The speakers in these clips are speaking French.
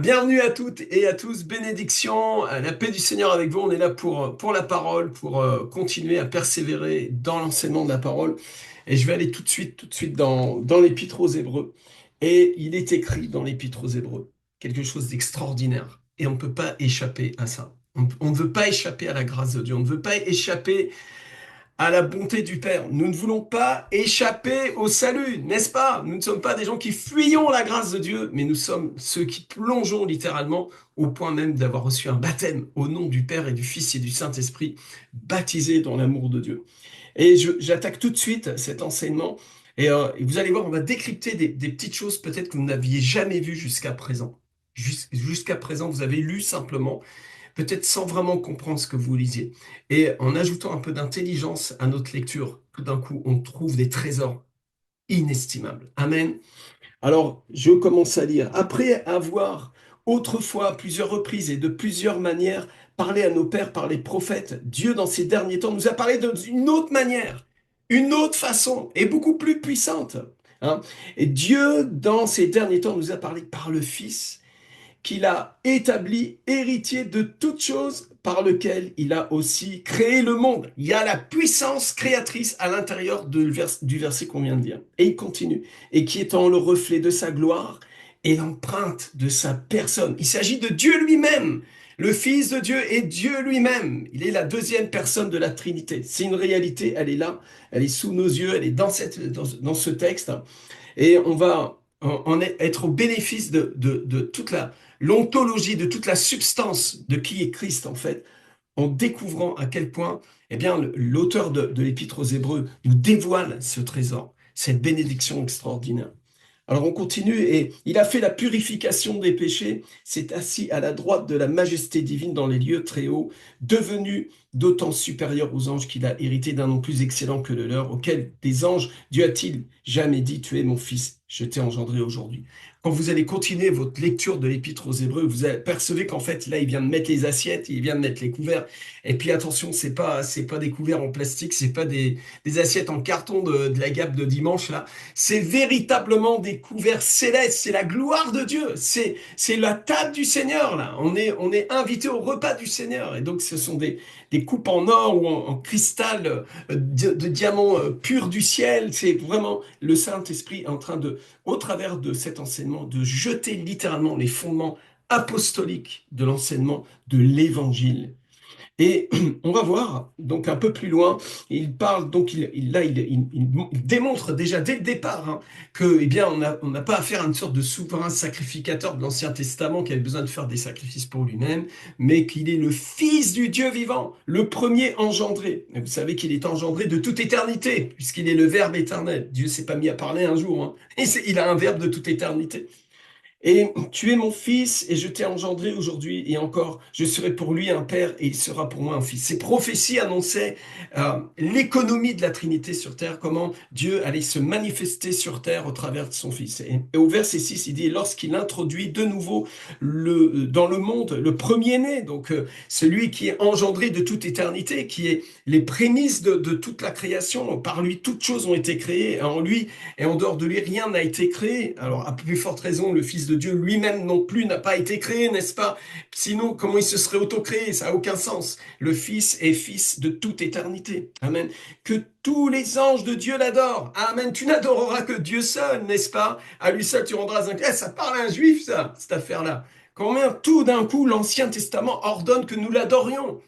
Bienvenue à toutes et à tous, bénédiction, la paix du Seigneur avec vous. On est là pour la parole, pour continuer à persévérer dans l'enseignement de la parole. Et je vais aller tout de suite dans l'Épître aux Hébreux. Et il est écrit dans l'Épître aux Hébreux quelque chose d'extraordinaire. Et on ne peut pas échapper à ça. On ne veut pas échapper à la grâce de Dieu. On ne veut pas échapper à la bonté du Père. Nous ne voulons pas échapper au salut, n'est-ce pas? Nous ne sommes pas des gens qui fuyons la grâce de Dieu, mais nous sommes ceux qui plongeons littéralement au point même d'avoir reçu un baptême au nom du Père et du Fils et du Saint-Esprit, baptisés dans l'amour de Dieu. Et j'attaque tout de suite cet enseignement. Et vous allez voir, on va décrypter des petites choses peut-être que vous n'aviez jamais vues jusqu'à présent. Jusqu'à présent, vous avez lu simplement peut-être sans vraiment comprendre ce que vous lisiez. Et en ajoutant un peu d'intelligence à notre lecture, tout d'un coup, on trouve des trésors inestimables. Amen. Alors, je commence à lire. Après avoir autrefois, à plusieurs reprises et de plusieurs manières, parlé à nos pères par les prophètes, Dieu, dans ces derniers temps, nous a parlé d'une autre manière, une autre façon, et beaucoup plus puissante. Hein. Et Dieu, dans ces derniers temps, nous a parlé par le Fils, qu'il a établi héritier de toutes choses par lequel il a aussi créé le monde. Il y a la puissance créatrice à l'intérieur du verset qu'on vient de dire. Et il continue. Et qui étant le reflet de sa gloire et l'empreinte de sa personne. Il s'agit de Dieu lui-même. Le Fils de Dieu est Dieu lui-même. Il est la deuxième personne de la Trinité. C'est une réalité, elle est là, elle est sous nos yeux, elle est dans ce texte. Et on va en être au bénéfice de toute l'ontologie, de toute la substance de qui est Christ, en fait, en découvrant à quel point, eh bien, l'auteur de l'Épître aux Hébreux nous dévoile ce trésor, cette bénédiction extraordinaire. Alors on continue, et il a fait la purification des péchés, s'est assis à la droite de la majesté divine dans les lieux très hauts, devenu d'autant supérieur aux anges qu'il a hérité d'un nom plus excellent que le leur, auquel des anges Dieu a-t-il jamais dit, tu es mon fils, je t'ai engendré aujourd'hui. Quand vous allez continuer votre lecture de l'Épître aux Hébreux, vous percevez qu'en fait là il vient de mettre les assiettes, il vient de mettre les couverts, et puis attention, c'est pas des couverts en plastique, c'est pas des assiettes en carton de la Gap de dimanche là. C'est véritablement des couverts célestes, c'est la gloire de Dieu, c'est la table du Seigneur là. On est invité au repas du Seigneur, et donc ce sont des coupes en or ou en cristal de diamants purs du ciel. C'est vraiment le Saint-Esprit en train de, au travers de cet enseignement, de jeter littéralement les fondements apostoliques de l'enseignement de l'Évangile. Et on va voir, donc un peu plus loin, il parle, donc il démontre déjà dès le départ que, eh bien, on n'a pas affaire à une sorte de souverain sacrificateur de l'Ancien Testament qui avait besoin de faire des sacrifices pour lui-même, mais qu'il est le Fils du Dieu vivant, le premier engendré. Et vous savez qu'il est engendré de toute éternité, puisqu'il est le Verbe éternel. Dieu s'est pas mis à parler un jour, hein. Il a un verbe de toute éternité. Et tu es mon fils et je t'ai engendré aujourd'hui et encore, je serai pour lui un père et il sera pour moi un fils. Ces prophéties annonçaient l'économie de la Trinité sur terre, comment Dieu allait se manifester sur terre au travers de son fils. Et au verset 6, il dit, lorsqu'il introduit de nouveau dans le monde le premier-né, donc celui qui est engendré de toute éternité, qui est les prémices de toute la création, par lui toutes choses ont été créées, en lui et en dehors de lui, rien n'a été créé. Alors, à plus forte raison, le Fils de Dieu lui-même non plus n'a pas été créé, n'est-ce pas? Sinon, comment il se serait auto-créé? Ça n'a aucun sens. Le Fils est Fils de toute éternité. Amen. Que tous les anges de Dieu l'adorent. Amen. Tu n'adoreras que Dieu seul, n'est-ce pas? À lui seul, tu rendras un... Eh, ça parle à un juif, ça, cette affaire-là. Combien tout d'un coup l'Ancien Testament ordonne que nous l'adorions?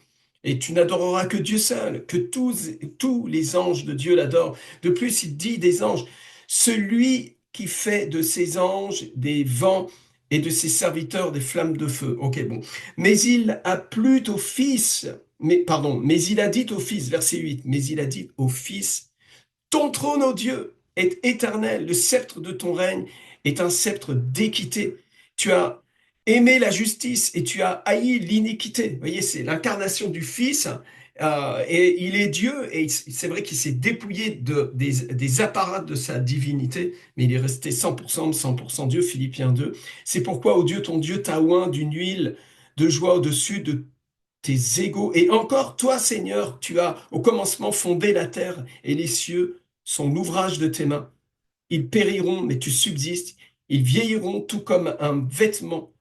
Et tu n'adoreras que Dieu seul, que tous les anges de Dieu l'adorent. De plus, il dit des anges, celui qui fait de ses anges des vents et de ses serviteurs des flammes de feu. Ok, bon. Mais il a plu au Fils, mais il a dit au Fils, verset 8, mais il a dit au Fils, ton trône, ô Dieu, est éternel, le sceptre de ton règne est un sceptre d'équité. Tu as aimé la justice et tu as haï l'iniquité. Vous voyez, c'est l'incarnation du Fils. Et il est Dieu, et c'est vrai qu'il s'est dépouillé des apparats de sa divinité, mais il est resté 100% homme, 100% Dieu, Philippiens 2. C'est pourquoi, ô Dieu, ton Dieu t'a oint d'une huile de joie au-dessus de tes égaux. Et encore, toi, Seigneur, tu as au commencement fondé la terre et les cieux sont l'ouvrage de tes mains. Ils périront, mais tu subsistes. Ils vieilliront tout comme un vêtement.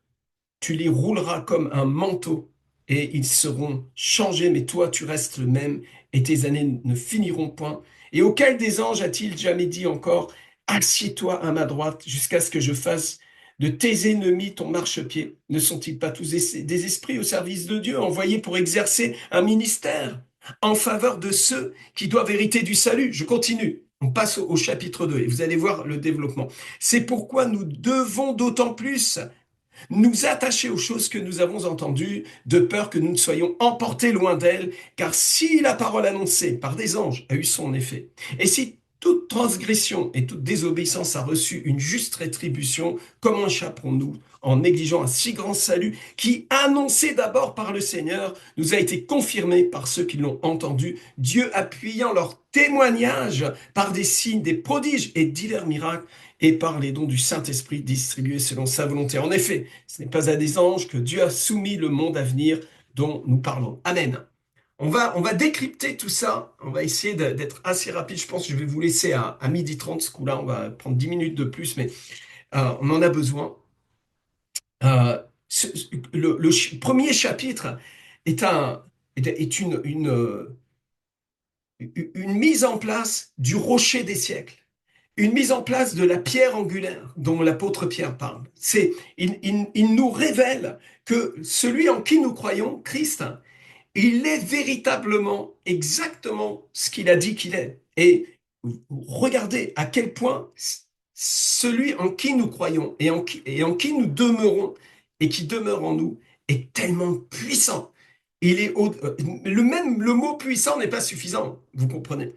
tu les rouleras comme un manteau et ils seront changés, mais toi, tu restes le même et tes années ne finiront point. Et auquel des anges a-t-il jamais dit encore, assieds-toi à ma droite jusqu'à ce que je fasse de tes ennemis ton marchepied? Ne sont-ils pas tous des esprits au service de Dieu, envoyés pour exercer un ministère en faveur de ceux qui doivent hériter du salut? Je continue. On passe au chapitre 2 et vous allez voir le développement. C'est pourquoi nous devons d'autant plus nous attacher aux choses que nous avons entendues, de peur que nous ne soyons emportés loin d'elles, car si la parole annoncée par des anges a eu son effet, et si toute transgression et toute désobéissance a reçu une juste rétribution, comment échapperons-nous en négligeant un si grand salut qui, annoncé d'abord par le Seigneur, nous a été confirmé par ceux qui l'ont entendu, Dieu appuyant leur témoignage par des signes, des prodiges et divers miracles, et par les dons du Saint-Esprit distribués selon sa volonté. En effet, ce n'est pas à des anges que Dieu a soumis le monde à venir dont nous parlons. Amen. On va décrypter tout ça. On va essayer d'être assez rapide. Je pense que je vais vous laisser à 12h30 ce coup-là. On va prendre 10 minutes de plus, mais on en a besoin. Euh, le premier chapitre est, est une mise en place du rocher des siècles. Une mise en place de la pierre angulaire dont l'apôtre Pierre parle. Il nous révèle que celui en qui nous croyons, Christ, il est véritablement exactement ce qu'il a dit qu'il est. Et regardez à quel point celui en qui nous croyons et en qui nous demeurons et qui demeure en nous est tellement puissant. Le mot puissant n'est pas suffisant, vous comprenez.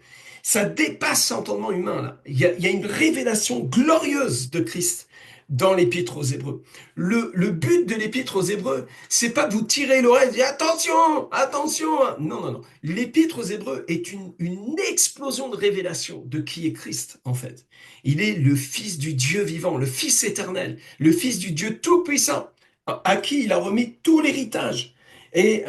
Ça dépasse l'entendement humain, là. Il y a une révélation glorieuse de Christ dans l'Épître aux Hébreux. Le but de l'Épître aux Hébreux, c'est pas de vous tirer l'oreille et dire attention, attention. Non, non, non. L'Épître aux Hébreux est une explosion de révélation de qui est Christ, en fait. Il est le Fils du Dieu vivant, le Fils éternel, le Fils du Dieu tout-puissant, à qui il a remis tout l'héritage. Et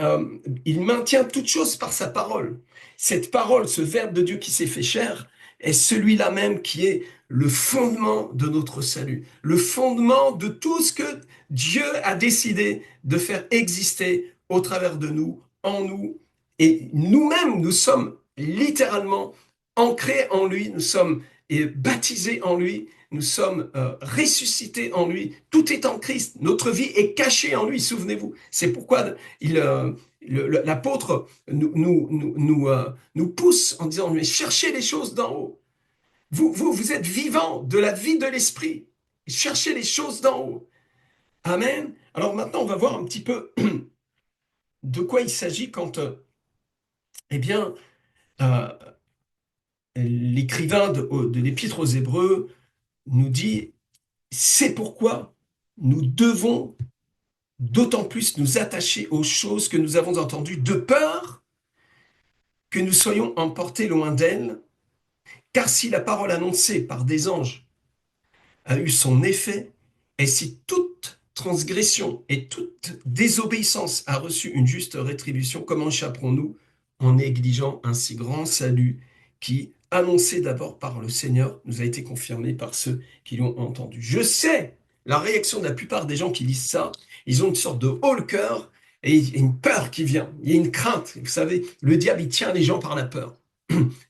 il maintient toutes choses par sa parole. Cette parole, ce Verbe de Dieu qui s'est fait chair, est celui-là même qui est le fondement de notre salut, le fondement de tout ce que Dieu a décidé de faire exister au travers de nous, en nous. Et nous-mêmes, nous sommes littéralement ancrés en lui, nous sommes baptisés en lui, nous sommes ressuscités en lui. Tout est en Christ. Notre vie est cachée en lui, souvenez-vous. C'est pourquoi l'apôtre nous pousse en disant, mais cherchez les choses d'en haut. Vous êtes vivant de la vie de l'esprit. Cherchez les choses d'en haut. Amen. Alors maintenant, on va voir un petit peu de quoi il s'agit quand, eh bien, euh, l'écrivain de l'Épître aux Hébreux nous dit, c'est pourquoi nous devons d'autant plus nous attacher aux choses que nous avons entendues, de peur que nous soyons emportés loin d'elles, car si la parole annoncée par des anges a eu son effet, et si toute transgression et toute désobéissance a reçu une juste rétribution, comment échapperons-nous en négligeant un si grand salut qui, annoncé d'abord par le Seigneur, nous a été confirmé par ceux qui l'ont entendu? Je sais la réaction de la plupart des gens qui lisent ça, ils ont une sorte de haut le cœur et il y a une peur qui vient, il y a une crainte. Vous savez, le diable, il tient les gens par la peur.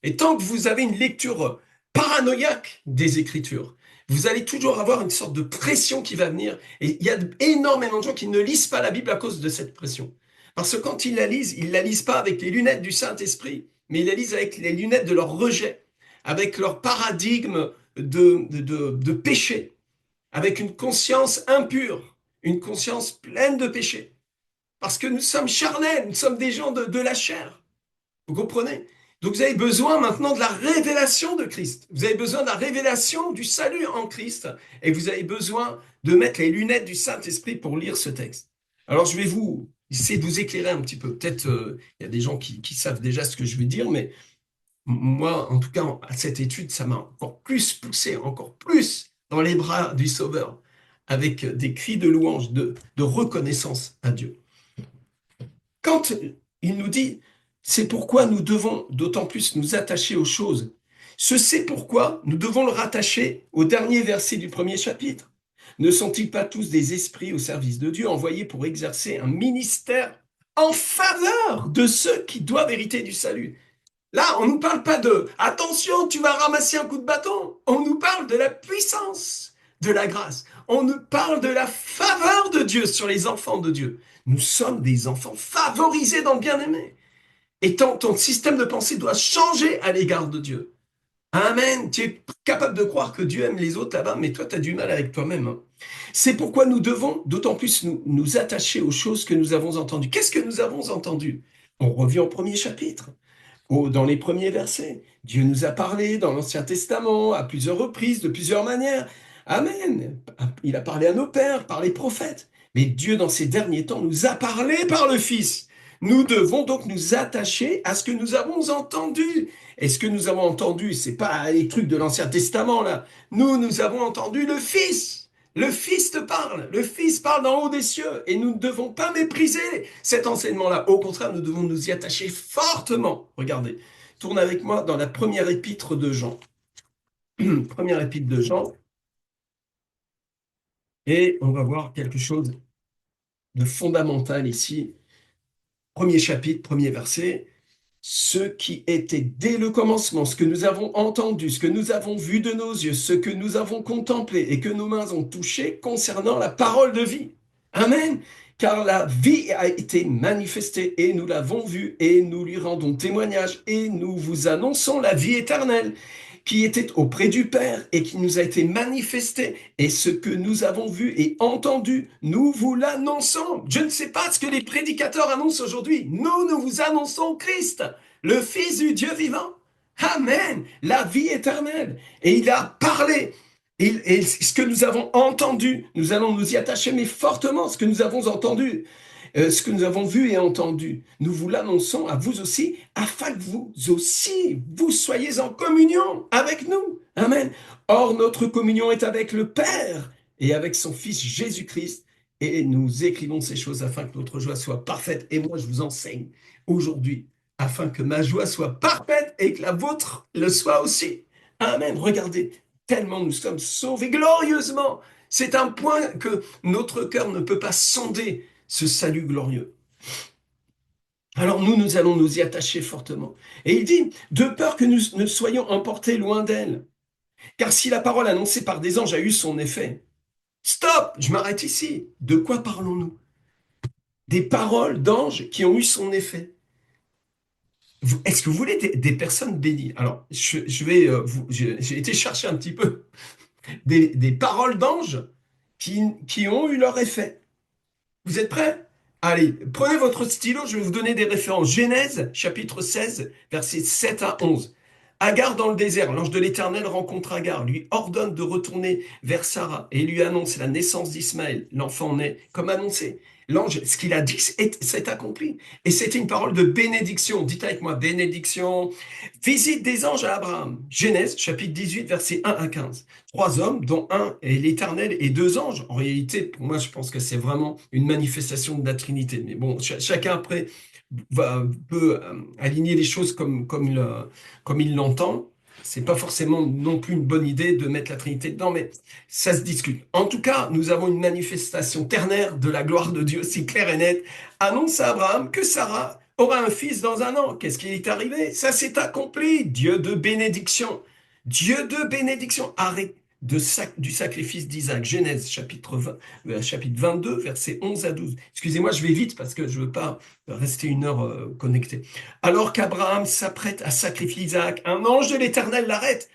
Et tant que vous avez une lecture paranoïaque des Écritures, vous allez toujours avoir une sorte de pression qui va venir. Et il y a énormément de gens qui ne lisent pas la Bible à cause de cette pression. Parce que quand ils la lisent pas avec les lunettes du Saint-Esprit, mais ils la lisent avec les lunettes de leur rejet, avec leur paradigme de péché, avec une conscience impure, une conscience pleine de péché. Parce que nous sommes charnels, nous sommes des gens de la chair. Vous comprenez? Donc vous avez besoin maintenant de la révélation de Christ. Vous avez besoin de la révélation du salut en Christ. Et vous avez besoin de mettre les lunettes du Saint-Esprit pour lire ce texte. Alors je vais essayer de vous éclairer un petit peu. Peut-être il y a des gens qui savent déjà ce que je vais dire, mais moi, en tout cas, à cette étude, ça m'a encore plus poussé, encore plus dans les bras du Sauveur, avec des cris de louange, de reconnaissance à Dieu. Quand il nous dit, c'est pourquoi nous devons d'autant plus nous attacher aux choses. Ce c'est pourquoi nous devons le rattacher au dernier verset du premier chapitre. Ne sont-ils pas tous des esprits au service de Dieu, envoyés pour exercer un ministère en faveur de ceux qui doivent hériter du salut? Là, on ne nous parle pas de attention, tu vas ramasser un coup de bâton. On nous parle de la puissance de la grâce. On nous parle de la faveur de Dieu sur les enfants de Dieu. Nous sommes des enfants favorisés dans le bien-aimé. Et ton système de pensée doit changer à l'égard de Dieu. Amen. Tu es capable de croire que Dieu aime les autres là-bas, mais toi, tu as du mal avec toi-même, hein. C'est pourquoi nous devons d'autant plus nous attacher aux choses que nous avons entendues. Qu'est-ce que nous avons entendu? On revient au premier chapitre. Dans les premiers versets. Dieu nous a parlé dans l'Ancien Testament à plusieurs reprises, de plusieurs manières. Amen. Il a parlé à nos pères, par les prophètes. Mais Dieu, dans ces derniers temps, nous a parlé par le Fils. Nous devons donc nous attacher à ce que nous avons entendu. Et ce que nous avons entendu, c'est pas les trucs de l'Ancien Testament, là. Nous avons entendu le Fils. Le Fils te parle. Le Fils parle d'en haut des cieux. Et nous ne devons pas mépriser cet enseignement-là. Au contraire, nous devons nous y attacher fortement. Regardez, tourne avec moi dans la première épître de Jean. Première épître de Jean. Et on va voir quelque chose de fondamental ici. Premier chapitre, premier verset. Ce qui était dès le commencement, ce que nous avons entendu, ce que nous avons vu de nos yeux, ce que nous avons contemplé et que nos mains ont touché concernant la parole de vie. Amen. Car la vie a été manifestée et nous l'avons vue et nous lui rendons témoignage et nous vous annonçons la vie éternelle qui était auprès du Père et qui nous a été manifestée. Et ce que nous avons vu et entendu, nous vous l'annonçons. Je ne sais pas ce que les prédicateurs annoncent aujourd'hui. Nous vous annonçons Christ, le Fils du Dieu vivant. Amen. La vie éternelle. Et il a parlé. Et ce que nous avons entendu, nous allons nous y attacher, mais fortement, ce que nous avons entendu, ce que nous avons vu et entendu, nous vous l'annonçons à vous aussi, afin que vous aussi, vous soyez en communion avec nous. Amen. Or, notre communion est avec le Père et avec son Fils Jésus-Christ. Et nous écrivons ces choses afin que notre joie soit parfaite. Et moi, je vous enseigne aujourd'hui, afin que ma joie soit parfaite et que la vôtre le soit aussi. Amen. Regardez, tellement nous sommes sauvés glorieusement. C'est un point que notre cœur ne peut pas sonder, ce salut glorieux. Alors nous allons nous y attacher fortement. Et il dit, de peur que nous ne soyons emportés loin d'elle. Car si la parole annoncée par des anges a eu son effet, stop, je m'arrête ici. De quoi parlons-nous? Des paroles d'anges qui ont eu son effet. Est-ce que vous voulez des personnes bénies? Alors, j'ai été chercher un petit peu des paroles d'anges qui ont eu leur effet. Vous êtes prêts? Allez, prenez votre stylo, je vais vous donner des références. Genèse, chapitre 16, versets 7 à 11. Agar dans le désert, l'ange de l'Éternel rencontre Agar, lui ordonne de retourner vers Sarah et lui annonce la naissance d'Ismaël. L'enfant naît comme annoncé. L'ange, ce qu'il a dit, c'est accompli. Et c'était une parole de bénédiction. Dites avec moi, bénédiction. Visite des anges à Abraham. Genèse, chapitre 18, versets 1 à 15. Trois hommes, dont un est l'Éternel et deux anges. En réalité, pour moi, je pense que c'est vraiment une manifestation de la Trinité. Mais bon, chacun après peut aligner les choses comme il l'entend. C'est pas forcément non plus une bonne idée de mettre la Trinité dedans, mais ça se discute. En tout cas, nous avons une manifestation ternaire de la gloire de Dieu, si claire et nette. Annonce à Abraham que Sarah aura un fils dans un an. Qu'est-ce qui est arrivé? Ça s'est accompli. Dieu de bénédiction. Dieu de bénédiction. Arrête du sacrifice d'Isaac. Genèse chapitre 20, chapitre 22, versets 11 à 12. Excusez-moi, je vais vite parce que je ne veux pas rester une heure connecté. Alors qu'Abraham s'apprête à sacrifier Isaac, un ange de l'Éternel l'arrête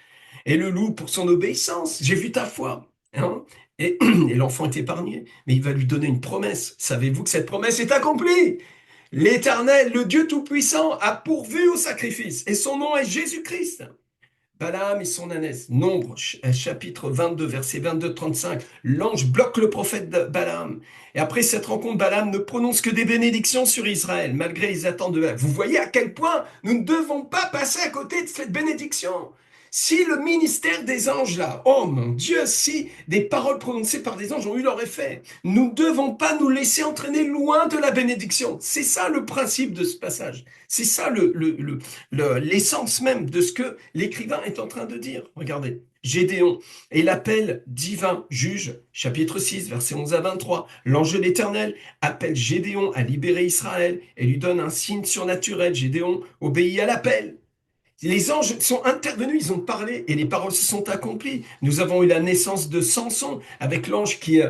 et le loue pour son obéissance. J'ai vu ta foi. Hein, et l'enfant est épargné, mais il va lui donner une promesse. Savez-vous que cette promesse est accomplie? L'Éternel, le Dieu Tout-Puissant, a pourvu au sacrifice et son nom est Jésus-Christ. Balaam et son ânesse. Nombre, chapitre 22, verset 22-35. L'ange bloque le prophète de Balaam. Et après cette rencontre, Balaam ne prononce que des bénédictions sur Israël, malgré les attentes de... Vous voyez à quel point nous ne devons pas passer à côté de cette bénédiction. Si le ministère des anges là, oh mon Dieu, si des paroles prononcées par des anges ont eu leur effet, nous ne devons pas nous laisser entraîner loin de la bénédiction. C'est ça le principe de ce passage. C'est ça l'essence même de ce que l'écrivain est en train de dire. Regardez. Gédéon et l'appel divin juge, chapitre 6, versets 11 à 23. L'ange de l'Éternel appelle Gédéon à libérer Israël et lui donne un signe surnaturel. Gédéon obéit à l'appel. Les anges sont intervenus, ils ont parlé et les paroles se sont accomplies. Nous avons eu la naissance de Samson avec l'ange qui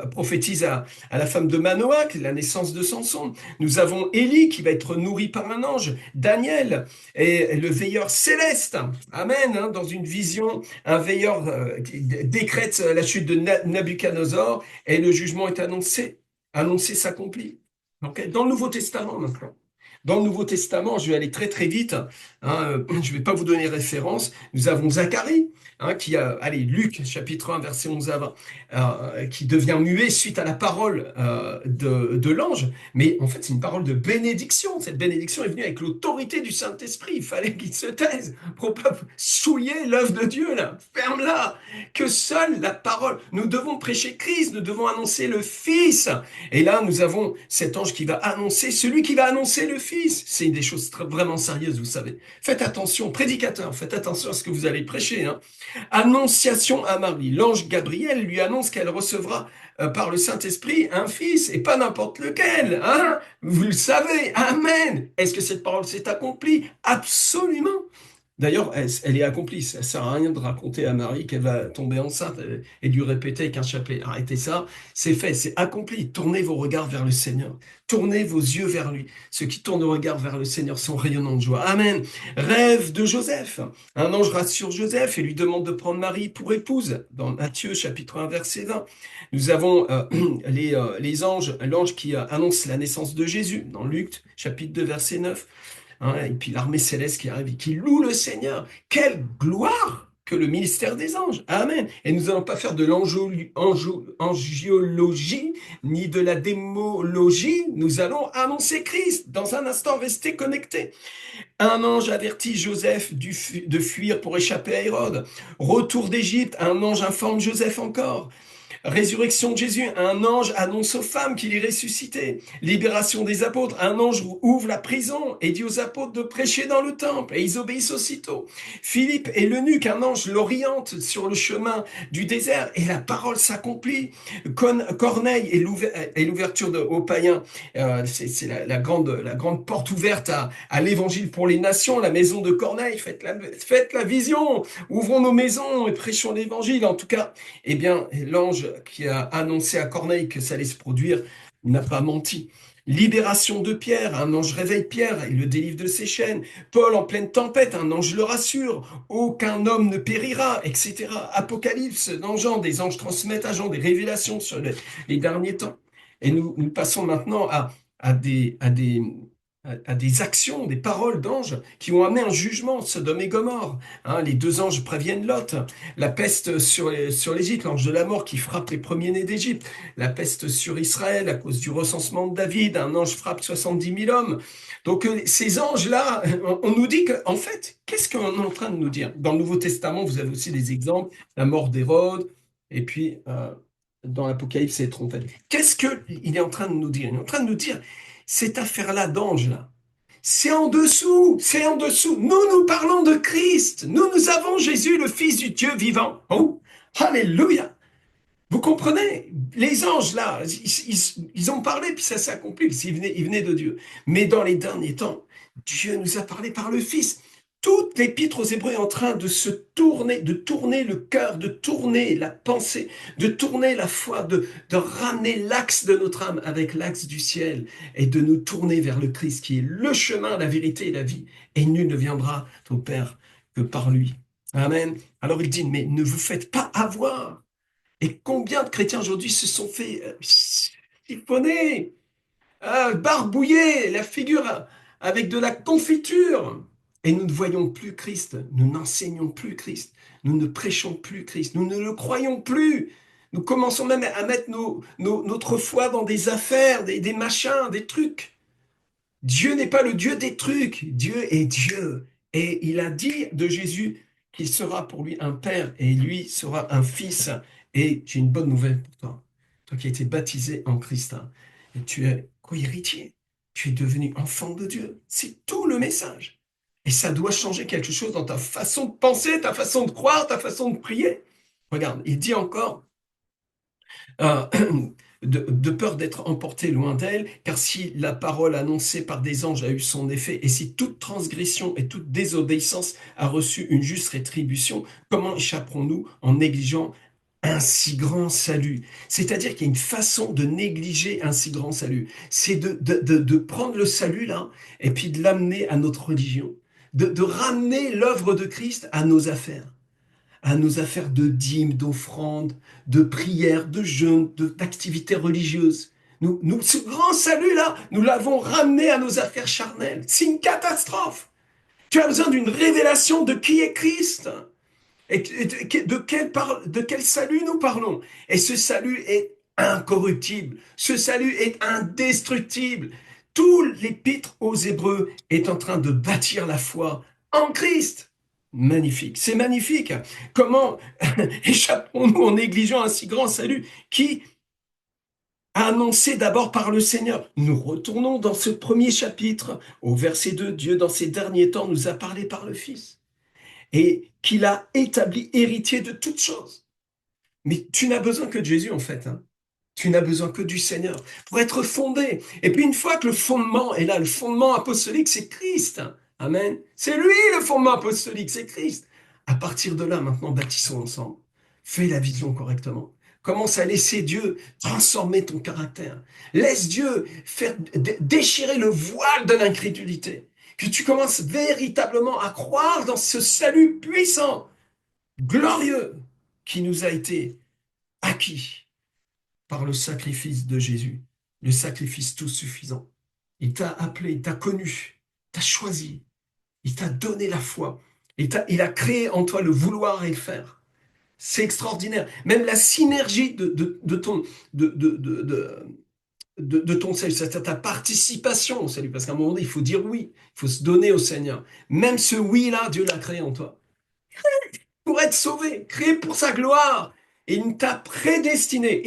prophétise à la femme de Manoach, la naissance de Samson. Nous avons Élie qui va être nourri par un ange, Daniel et le veilleur céleste. Amen. Hein, dans une vision, un veilleur qui décrète la chute de Nabuchodonosor et le jugement est annoncé. Annoncé s'accomplit. Donc, dans le Nouveau Testament maintenant. Dans le Nouveau Testament, je vais aller très très vite, hein, je ne vais pas vous donner référence. Nous avons Zacharie, hein, qui a, allez, Luc, chapitre 1, verset 11 à 20, qui devient muet suite à la parole de l'ange. Mais en fait, c'est une parole de bénédiction. Cette bénédiction est venue avec l'autorité du Saint-Esprit. Il fallait qu'il se taise pour pas souiller l'œuvre de Dieu, là. Ferme-la. Que seule la parole. Nous devons prêcher Christ, nous devons annoncer le Fils. Et là, nous avons cet ange qui va annoncer, celui qui va annoncer le Fils. C'est des choses vraiment sérieuses, vous savez. Faites attention, prédicateurs, faites attention à ce que vous allez prêcher. Hein. Annonciation à Marie. L'ange Gabriel lui annonce qu'elle recevra par le Saint-Esprit un fils, et pas n'importe lequel. Hein. Vous le savez. Amen. Est-ce que cette parole s'est accomplie? Absolument. D'ailleurs, elle est accomplie. Ça ne sert à rien de raconter à Marie qu'elle va tomber enceinte et lui répéter qu'un chapelet. Arrêtez ça. C'est fait, c'est accompli. Tournez vos regards vers le Seigneur. Tournez vos yeux vers lui. Ceux qui tournent le regard vers le Seigneur sont rayonnants de joie. Amen. Rêve de Joseph. Un ange rassure Joseph et lui demande de prendre Marie pour épouse. Dans Matthieu, chapitre 1, verset 20. Nous avons les anges, l'ange qui annonce la naissance de Jésus. Dans Luc, chapitre 2, verset 9. Hein, et puis l'armée céleste qui arrive et qui loue le Seigneur. Quelle gloire que le ministère des anges. Amen. Et nous n'allons pas faire de l'angiologie ni de la démologie. Nous allons annoncer Christ. Dans un instant, restez connectés. Un ange avertit Joseph de fuir pour échapper à Hérode. Retour d'Égypte, un ange informe Joseph encore. Résurrection de Jésus, un ange annonce aux femmes qu'il est ressuscité. Libération des apôtres, un ange ouvre la prison et dit aux apôtres de prêcher dans le temple, et ils obéissent aussitôt. Philippe et l'eunuque, un ange l'oriente sur le chemin du désert, et la parole s'accomplit. Corneille et l'ouverture aux païens, c'est la grande porte ouverte à l'évangile pour les nations, la maison de Corneille, faites la vision, ouvrons nos maisons et prêchons l'évangile. En tout cas, eh bien, l'ange qui a annoncé à Corneille que ça allait se produire n'a pas menti. Libération de Pierre, un ange réveille Pierre, il le délivre de ses chaînes. Paul en pleine tempête, un ange le rassure, aucun homme ne périra, etc. Apocalypse dans Jean, des anges transmettent à Jean des révélations sur les derniers temps. Et nous passons maintenant à des actions, des paroles d'anges qui ont amené un jugement, Sodome et Gomorrhe. Hein, les deux anges préviennent Lot. La peste sur l'Égypte, l'ange de la mort qui frappe les premiers-nés d'Égypte. La peste sur Israël à cause du recensement de David. Un ange frappe 70 000 hommes. Donc ces anges-là, on nous dit qu'en fait, qu'est-ce qu'on est en train de nous dire? Dans le Nouveau Testament, vous avez aussi des exemples. La mort d'Hérode. Et puis, dans l'Apocalypse, c'est trompette. Qu'est-ce qu'il est en train de nous dire? Il est en train de nous dire, cette affaire-là d'ange, là, c'est en dessous, c'est en dessous. Nous parlons de Christ. Nous avons Jésus, le Fils du Dieu vivant. Oh, alléluia. Vous comprenez? Les anges, là, ils ont parlé, puis ça s'est accompli, parce qu'ils venaient de Dieu. Mais dans les derniers temps, Dieu nous a parlé par le Fils. Toute l'épître aux Hébreux est en train de se tourner, de tourner le cœur, de tourner la pensée, de tourner la foi, de ramener l'axe de notre âme avec l'axe du ciel et de nous tourner vers le Christ qui est le chemin, la vérité et la vie. Et nul ne viendra au Père que par lui. Amen. Alors il dit, mais ne vous faites pas avoir. Et combien de chrétiens aujourd'hui se sont fait chiffonner, barbouiller la figure avec de la confiture. Et nous ne voyons plus Christ, nous n'enseignons plus Christ, nous ne prêchons plus Christ, nous ne le croyons plus. Nous commençons même à mettre notre foi dans des affaires, des machins, des trucs. Dieu n'est pas le Dieu des trucs, Dieu est Dieu. Et il a dit de Jésus qu'il sera pour lui un père et lui sera un fils. Et j'ai une bonne nouvelle pour toi. Toi qui as été baptisé en Christ, hein, et tu es co-héritier. Tu es devenu enfant de Dieu. C'est tout le message. Et ça doit changer quelque chose dans ta façon de penser, ta façon de croire, ta façon de prier. Regarde, il dit encore, euh, de peur d'être emporté loin d'elle, car si la parole annoncée par des anges a eu son effet, et si toute transgression et toute désobéissance a reçu une juste rétribution, comment échapperons-nous en négligeant un si grand salut? C'est-à-dire qu'il y a une façon de négliger un si grand salut. C'est de prendre le salut là, et puis de l'amener à notre religion, de ramener l'œuvre de Christ à nos affaires de dîmes, d'offrandes, de prières, de jeûnes, d'activités religieuses. Ce grand salut-là, nous l'avons ramené à nos affaires charnelles. C'est une catastrophe. Tu as besoin d'une révélation de qui est Christ et de quel salut nous parlons. Et ce salut est incorruptible. Ce salut est indestructible. Tout l'épître aux Hébreux est en train de bâtir la foi en Christ. Magnifique, c'est magnifique. Comment échapperons-nous en négligeant un si grand salut qui a annoncé d'abord par le Seigneur? Nous retournons dans ce premier chapitre, au verset 2, Dieu dans ces derniers temps nous a parlé par le Fils et qu'il a établi héritier de toutes choses. Mais tu n'as besoin que de Jésus en fait, hein. Tu n'as besoin que du Seigneur pour être fondé. Et puis une fois que le fondement est là, le fondement apostolique, c'est Christ. Amen. C'est lui le fondement apostolique, c'est Christ. À partir de là, maintenant, bâtissons ensemble. Fais la vision correctement. Commence à laisser Dieu transformer ton caractère. Laisse Dieu faire déchirer le voile de l'incrédulité. Que tu commences véritablement à croire dans ce salut puissant, glorieux, qui nous a été acquis par le sacrifice de Jésus, le sacrifice tout suffisant. Il t'a appelé, il t'a connu, il t'a choisi, il t'a donné la foi, il a créé en toi le vouloir et le faire. C'est extraordinaire. Même la synergie de ton, de ton salut, c'est ta participation au salut, parce qu'à un moment donné, il faut dire oui, il faut se donner au Seigneur. Même ce oui-là, Dieu l'a créé en toi. Pour être sauvé, créé pour sa gloire. Et il t'a prédestiné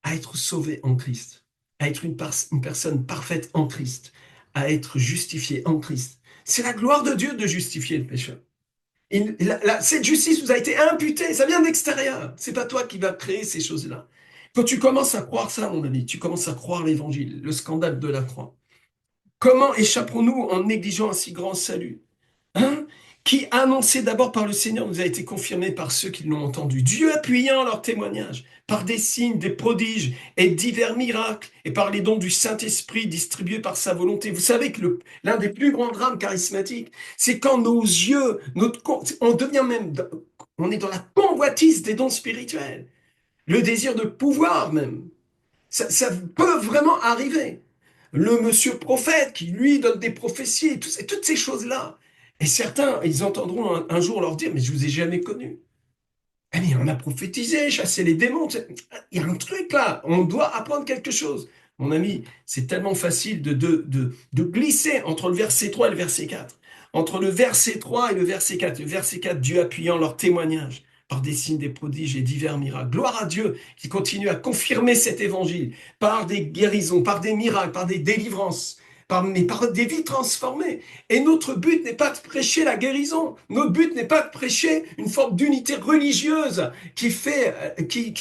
à être sauvé en Christ, à être une personne parfaite en Christ, à être justifié en Christ. C'est la gloire de Dieu de justifier le pécheur. Cette justice vous a été imputée, ça vient de l'extérieur. C'est pas toi qui vas créer ces choses-là. Quand tu commences à croire ça, mon ami, tu commences à croire l'évangile, le scandale de la croix. Comment échapperons-nous en négligeant un si grand salut? Hein? Qui, annoncé d'abord par le Seigneur, nous a été confirmé par ceux qui l'ont entendu. Dieu appuyant leur témoignage par des signes, des prodiges et divers miracles, et par les dons du Saint-Esprit distribués par sa volonté. Vous savez que l'un des plus grands drames charismatiques, c'est quand nos yeux, on devient même, on est dans la convoitise des dons spirituels, le désir de pouvoir même. Ça peut vraiment arriver. Le monsieur prophète qui, lui, donne des prophéties, toutes ces choses-là. Et certains, ils entendront un jour leur dire, mais je vous ai jamais connu. Eh bien, on a prophétisé, chassé les démons. Il y a un truc là, on doit apprendre quelque chose. Mon ami, c'est tellement facile de glisser entre le verset 3 et le verset 4. Entre le verset 3 et le verset 4. Le verset 4, Dieu appuyant leur témoignage par des signes, des prodiges et divers miracles. Gloire à Dieu qui continue à confirmer cet évangile par des guérisons, par des miracles, par des délivrances, mais par des vies transformées. Et notre but n'est pas de prêcher la guérison. Notre but n'est pas de prêcher une forme d'unité religieuse qui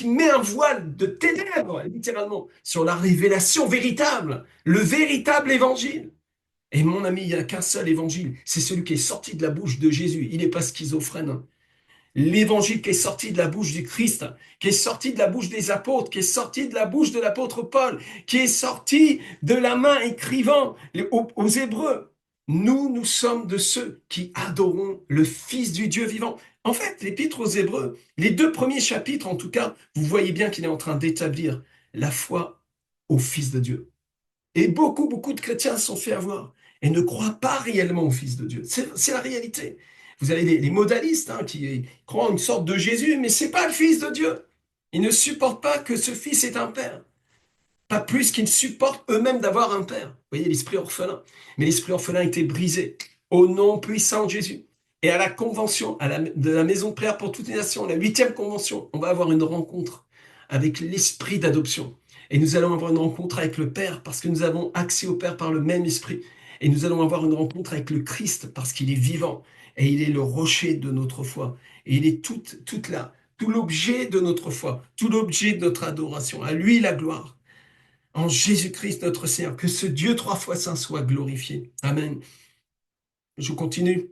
met un voile de ténèbres, littéralement, sur la révélation véritable, le véritable évangile. Et mon ami, il n'y a qu'un seul évangile, c'est celui qui est sorti de la bouche de Jésus. Il n'est pas schizophrène. L'évangile qui est sorti de la bouche du Christ, qui est sorti de la bouche des apôtres, qui est sorti de la bouche de l'apôtre Paul, qui est sorti de la main écrivant aux Hébreux. Nous sommes de ceux qui adorons le Fils du Dieu vivant. En fait, l'épître aux Hébreux, les deux premiers chapitres en tout cas, vous voyez bien qu'il est en train d'établir la foi au Fils de Dieu. Et beaucoup de chrétiens se sont fait avoir et ne croient pas réellement au Fils de Dieu. C'est la réalité. Vous avez les modalistes qui croient en une sorte de Jésus, mais c'est pas le Fils de Dieu. Ils ne supportent pas que ce Fils ait un Père. Pas plus qu'ils supportent eux-mêmes d'avoir un Père. Vous voyez l'esprit orphelin. Mais l'esprit orphelin a été brisé au nom puissant de Jésus. Et à la convention de la maison de prière pour toutes les nations, la 8e convention, on va avoir une rencontre avec l'esprit d'adoption. Et nous allons avoir une rencontre avec le Père parce que nous avons accès au Père par le même esprit. Et nous allons avoir une rencontre avec le Christ parce qu'il est vivant et il est le rocher de notre foi. Et il est tout l'objet de notre foi, tout l'objet de notre adoration. À lui la gloire. En Jésus-Christ notre Seigneur. Que ce Dieu trois fois saint soit glorifié. Amen. Je continue.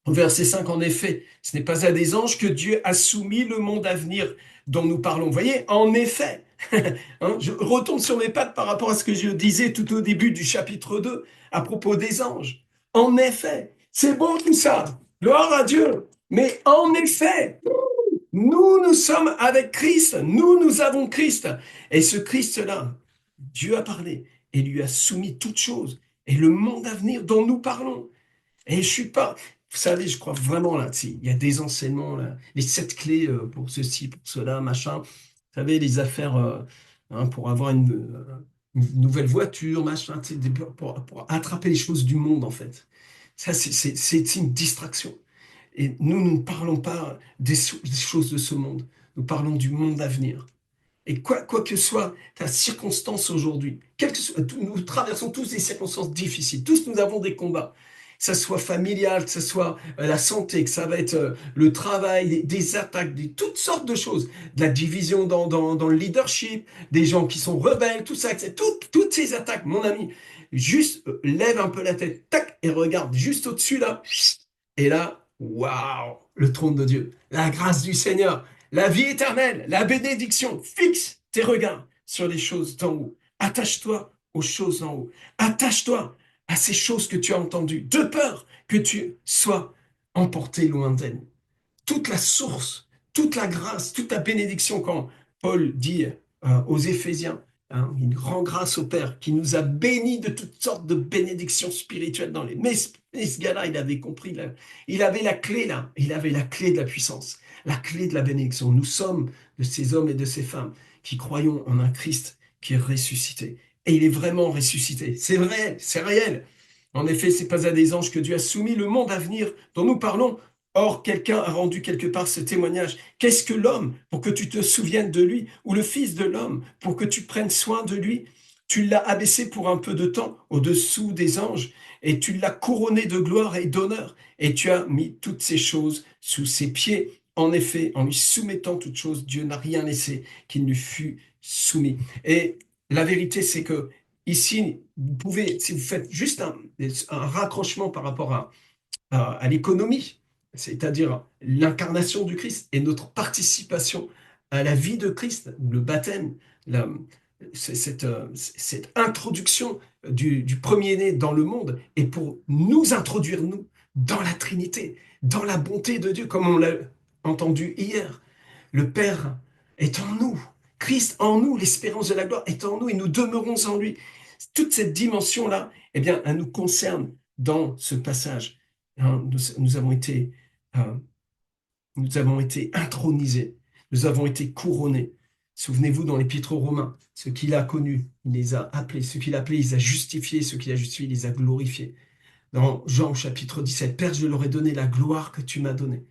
Verset 5, en effet, ce n'est pas à des anges que Dieu a soumis le monde à venir dont nous parlons. Vous voyez, en effet, hein, je retourne sur mes pattes par rapport à ce que je disais tout au début du chapitre 2 à propos des anges. En effet, c'est bon tout ça, gloire à Dieu. Mais en effet, nous sommes avec Christ, nous avons Christ. Et ce Christ-là, Dieu a parlé et lui a soumis toutes choses. Et le monde à venir dont nous parlons. Et je suis pas, vous savez, je crois vraiment là, il y a des enseignements là, les 7 clés pour ceci, pour cela, machin. Vous savez, les affaires hein, pour avoir une nouvelle voiture, machin, pour attraper les choses du monde en fait. Ça, c'est une distraction. Et nous ne parlons pas des choses de ce monde. Nous parlons du monde à venir. Et quoi que soit ta circonstance aujourd'hui, nous traversons tous des circonstances difficiles, tous nous avons des combats, que ça soit familial, que ça soit la santé, que ça va être le travail, des attaques, toutes sortes de choses, de la division dans le leadership, des gens qui sont rebelles, tout ça, toutes ces attaques, mon ami, juste lève un peu la tête, tac, et regarde juste au-dessus là, et là, waouh, le trône de Dieu, la grâce du Seigneur, la vie éternelle, la bénédiction. Fixe tes regards sur les choses d'en haut. Attache-toi aux choses d'en haut. Attache-toi à ces choses que tu as entendues, de peur que tu sois emporté loin d'elles. Toute la source, toute la grâce, toute la bénédiction, quand Paul dit aux Éphésiens, hein, une grande grâce au Père qui nous a bénis de toutes sortes de bénédictions spirituelles dans les... Mais ce gars-là, il avait compris, là, il avait la clé là, il avait la clé de la puissance, la clé de la bénédiction. Nous sommes de ces hommes et de ces femmes qui croyons en un Christ qui est ressuscité. Et il est vraiment ressuscité. C'est vrai, c'est réel. En effet, c'est pas à des anges que Dieu a soumis le monde à venir dont nous parlons. Or, quelqu'un a rendu quelque part ce témoignage. Qu'est-ce que l'homme pour que tu te souviennes de lui, ou le Fils de l'homme pour que tu prennes soin de lui? Tu l'as abaissé pour un peu de temps au-dessous des anges, et tu l'as couronné de gloire et d'honneur, et tu as mis toutes ces choses sous ses pieds. En effet, en lui soumettant toutes choses, Dieu n'a rien laissé qu'il ne fût soumis. Et la vérité, c'est que ici, vous pouvez, si vous faites juste un raccrochement par rapport à l'économie, c'est-à-dire l'incarnation du Christ et notre participation à la vie de Christ, le baptême, la- cette introduction du premier-né dans le monde est pour nous introduire, nous, dans la Trinité, dans la bonté de Dieu, comme on l'a entendu hier. Le Père est en nous, Christ en nous, l'espérance de la gloire est en nous et nous demeurons en lui. Toute cette dimension-là, eh bien, elle nous concerne dans ce passage. Hein, euh, nous avons été intronisés, nous avons été couronnés. Souvenez-vous dans l'Épître aux Romains, ce qu'il a connu, il les a appelés, ce qu'il a appelé, il les a justifiés, ce qu'il a justifié, il les a glorifiés. Dans Jean chapitre 17, Père, je leur ai donné la gloire que tu m'as donnée.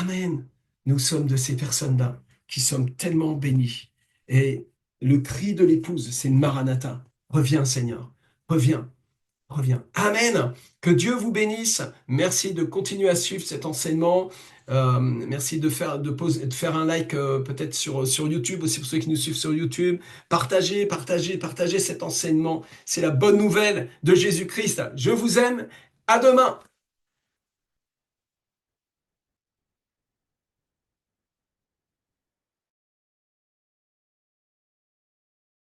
Amen. Nous sommes de ces personnes-là qui sommes tellement bénies. Et le cri de l'épouse, c'est Maranatha. Reviens, Seigneur. Reviens. Reviens. Amen. Que Dieu vous bénisse. Merci de continuer à suivre cet enseignement. Merci de faire un like peut-être sur YouTube aussi pour ceux qui nous suivent sur YouTube. Partagez cet enseignement. C'est la bonne nouvelle de Jésus-Christ. Je vous aime. À demain.